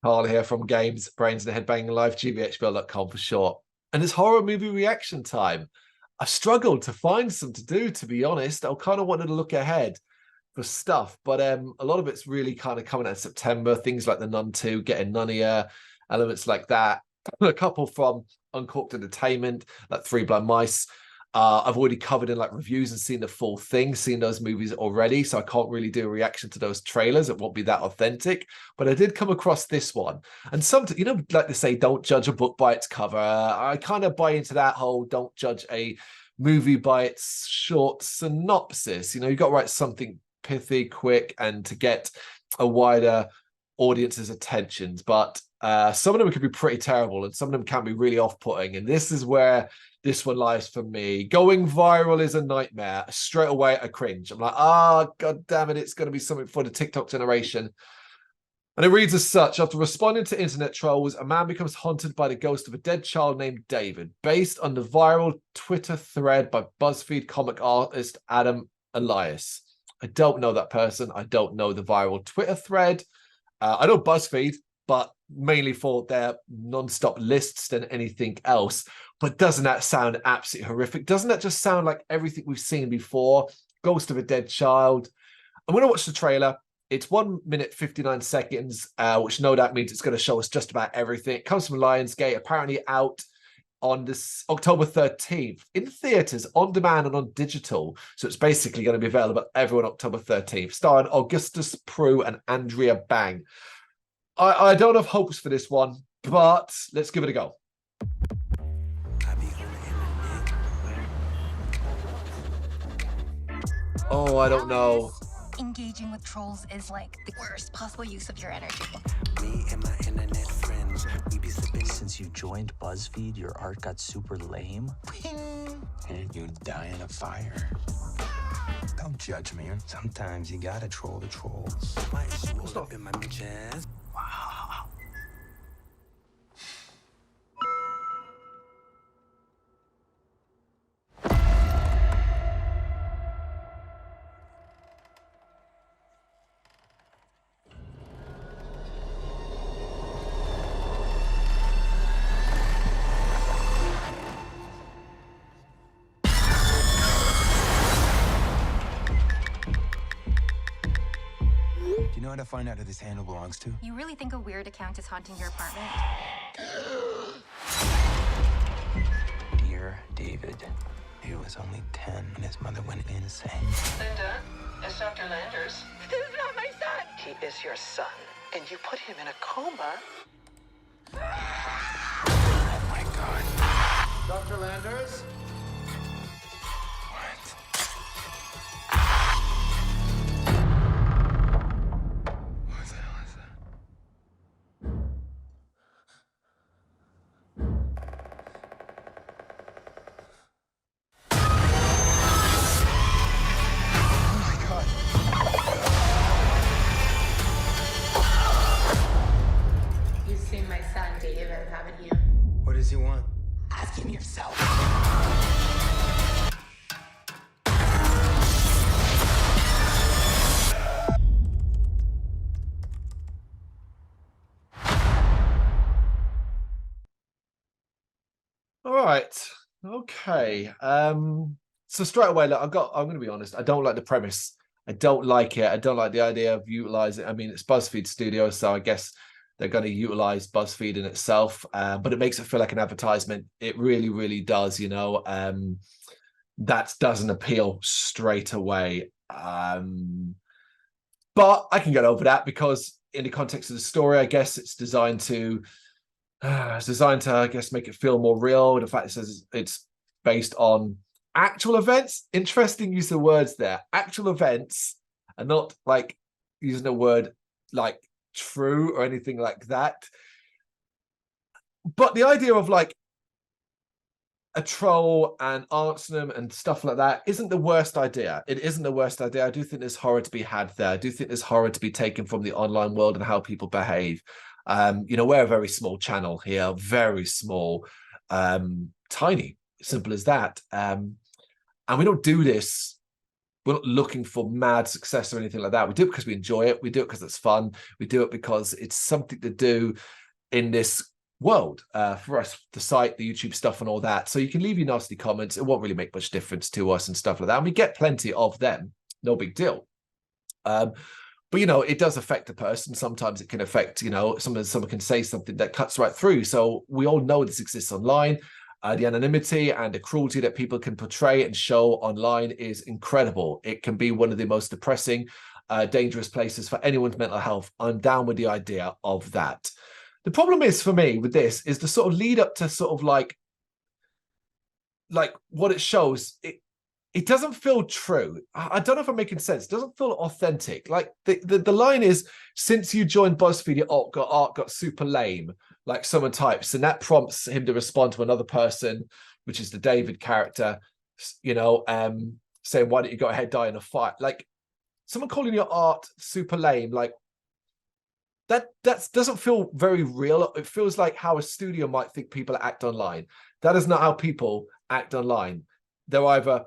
Carl here from Games, Brains and Head-Banging Life, gbhblofficial.com for short. And it's horror movie reaction time. I struggled to find some to do, to be honest. I kind of wanted to look ahead for stuff, but a lot of it's really kind of coming out in September. Things like The Nun 2, Getting Nunnier, elements like that. A couple from Uncorked Entertainment, like Three Blind Mice. I've already covered in like reviews and seen the full thing, seen those movies already, so I can't really do a reaction to those trailers. It won't be that authentic, but I did come across this one. And sometimes, you know, like they say, don't judge a book by its cover. I kind of buy into that whole don't judge a movie by its short synopsis. You know, you've got to write something pithy, quick, and to get a wider audience's attention. But some of them could be pretty terrible, and some of them can be really off-putting. And this is where this one lies for me. Going viral is a nightmare. Straight away, I cringe. I'm like, God damn it, it's going to be something for the TikTok generation. And it reads as such: after responding to internet trolls, a man becomes haunted by the ghost of a dead child named David, based on the viral Twitter thread by BuzzFeed comic artist Adam Elias. I don't know that person. I don't know the viral Twitter thread. I know BuzzFeed, but mainly for their non-stop lists than anything else. But doesn't that sound absolutely horrific? Doesn't that just sound like everything we've seen before? Ghost of a dead child. I'm going to watch the trailer. It's 1 minute 59 seconds, which no doubt means it's going to show us just about everything. It comes from Lionsgate, apparently out on this October 13th in theaters, on demand and on digital. So it's basically going to be available everyone October 13th, starring Augustus Prue and Andrea Bang. I don't have hopes for this one, but let's give it a go. Oh, I don't know. Engaging with trolls is like the worst possible use of your energy. Me and my internet friends, we be sipping. Since you joined BuzzFeed, your art got super lame. And you die in a fire. Don't judge me. Sometimes you gotta troll the trolls. My issue up in my chest. Wow. You know how to find out who this handle belongs to? You really think a weird account is haunting your apartment? Dear David, he was only 10 when his mother went insane. Linda, it's Dr. Landers. This is not my son! He is your son, and you put him in a coma. Oh my God. Dr. Landers? What? What the hell is that? Oh my God. You've seen my son, David, haven't you? What does he want? Ask him yourself. All right. Okay. So straight away, look, I'm going to be honest. I don't like the premise. I don't like it. I don't like the idea of utilizing. I mean, it's BuzzFeed Studios, so I guess they're going to utilize BuzzFeed in itself. But it makes it feel like an advertisement. It really, really does. You know, that doesn't appeal straight away. But I can get over that because in the context of the story, I guess it's designed to. I guess, make it feel more real. The fact it says it's based on actual events. Interesting use of words there. Actual events, and not like using a word like true or anything like that. But the idea of like a troll and answering them and stuff like that isn't the worst idea. It isn't the worst idea. I do think there's horror to be had there. I do think there's horror to be taken from the online world and how people behave. You know, we're a very small channel here, very small, tiny, simple as that. And we don't do this We're not looking for mad success or anything like that. We do it because we enjoy it. We do it because it's fun. We do it because it's something to do in this world for us, the site, the YouTube stuff and all that. So you can leave your nasty comments. It won't really make much difference to us and stuff like that. And we get plenty of them. No big deal. But, you know, it does affect a person. Sometimes it can affect, you know, someone can say something that cuts right through. So we all know this exists online. The anonymity and the cruelty that people can portray and show online is incredible. It can be one of the most depressing, dangerous places for anyone's mental health. I'm down with the idea of that. The problem is for me with this is the sort of lead up to sort of like what it shows. It doesn't feel true. I don't know if I'm making sense. It doesn't feel authentic. Like the line is, since you joined BuzzFeed, your art got super lame. Like someone types, and that prompts him to respond to another person, which is the David character, you know, saying, why don't you go ahead, die in a fight? Like someone calling your art super lame, like that doesn't feel very real. It feels like how a studio might think people act online. That is not how people act online. They're either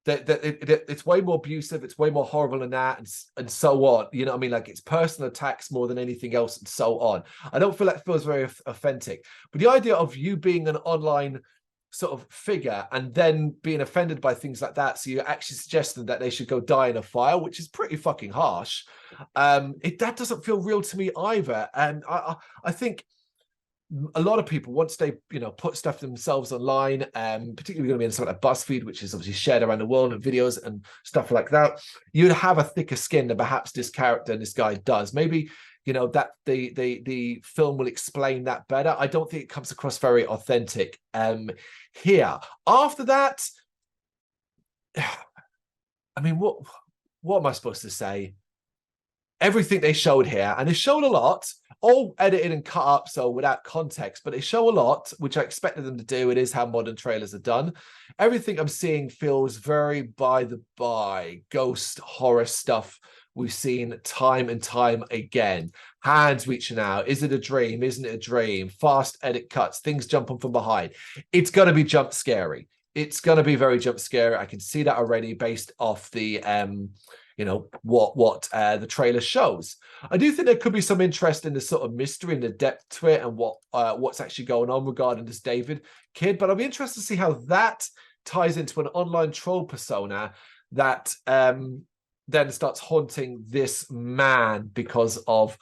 it's way more abusive, it's way more horrible than that, and so on. You know what I mean? Like it's personal attacks more than anything else, and so on. I don't feel like it feels very authentic. But the idea of you being an online sort of figure and then being offended by things like that, so you're actually suggesting that they should go die in a fire, which is pretty fucking harsh. That doesn't feel real to me either. And I think a lot of people, once they, you know, put stuff themselves online, particularly going to be in something like BuzzFeed, which is obviously shared around the world, and videos and stuff like that, you'd have a thicker skin than perhaps this character and this guy does. Maybe, you know, that the film will explain that better. I don't think it comes across very authentic here. After that, I mean, what am I supposed to say? Everything they showed here, and they showed a lot, all edited and cut up, so without context, but they show a lot, which I expected them to do. It is how modern trailers are done. Everything I'm seeing feels very by the by, ghost horror stuff we've seen time and time again. Hands reaching out. Is it a dream? Isn't it a dream? Fast edit cuts, things jumping from behind. It's going to be jump scary. It's going to be very jump scary. I can see that already based off the you know, what the trailer shows. I do think there could be some interest in the sort of mystery and the depth to it, and what's actually going on regarding this David kid. But I'll be interested to see how that ties into an online troll persona that then starts haunting this man because of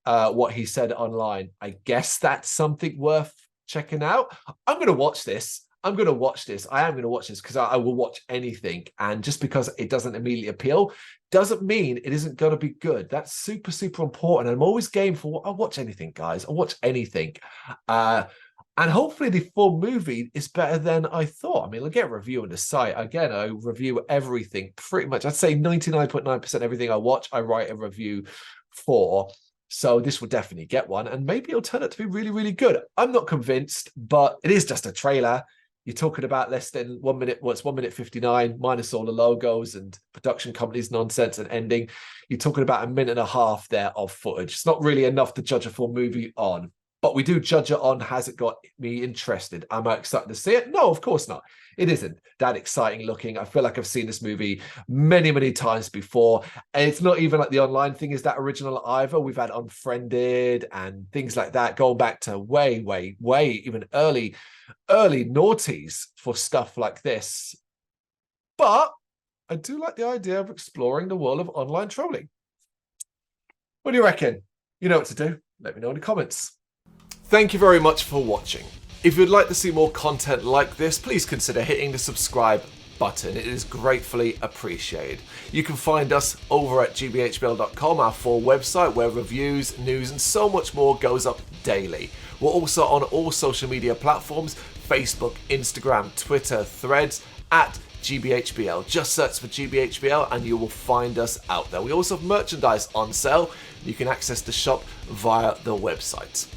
what he said online. I guess that's something worth checking out. I'm going to watch this. I'm going to watch this. I am going to watch this because I will watch anything. And just because it doesn't immediately appeal doesn't mean it isn't going to be good. That's super, super important. And I'm always game for, I'll watch anything, guys. I'll watch anything. And hopefully the full movie is better than I thought. I mean, I'll get a review on the site. Again, I review everything pretty much. I'd say 99.9% everything I watch, I write a review for. So this will definitely get one. And maybe it'll turn out to be really, really good. I'm not convinced, but it is just a trailer. You're talking about less than 1 minute. Well, it's 1 minute 59 minus all the logos and production companies nonsense and ending. You're talking about 1.5 minutes there of footage. It's not really enough to judge a full movie on, but we do judge it on, has it got me interested? Am I excited to see it? No, of course not. It isn't that exciting looking. I feel like I've seen this movie many, many times before. And it's not even like the online thing is that original either. We've had Unfriended and things like that, going back to way, way, way even early noughties for stuff like this. But I do like the idea of exploring the world of online trolling. What do you reckon? You know what to do. Let me know in the comments. Thank you very much for watching. If you'd like to see more content like this, please consider hitting the subscribe button. It is gratefully appreciated. You can find us over at gbhbl.com, our full website where reviews, news and so much more goes up daily. We're also on all social media platforms, Facebook, Instagram, Twitter, Threads, at gbhbl. Just search for gbhbl and you will find us out there. We also have merchandise on sale. You can access the shop via the website.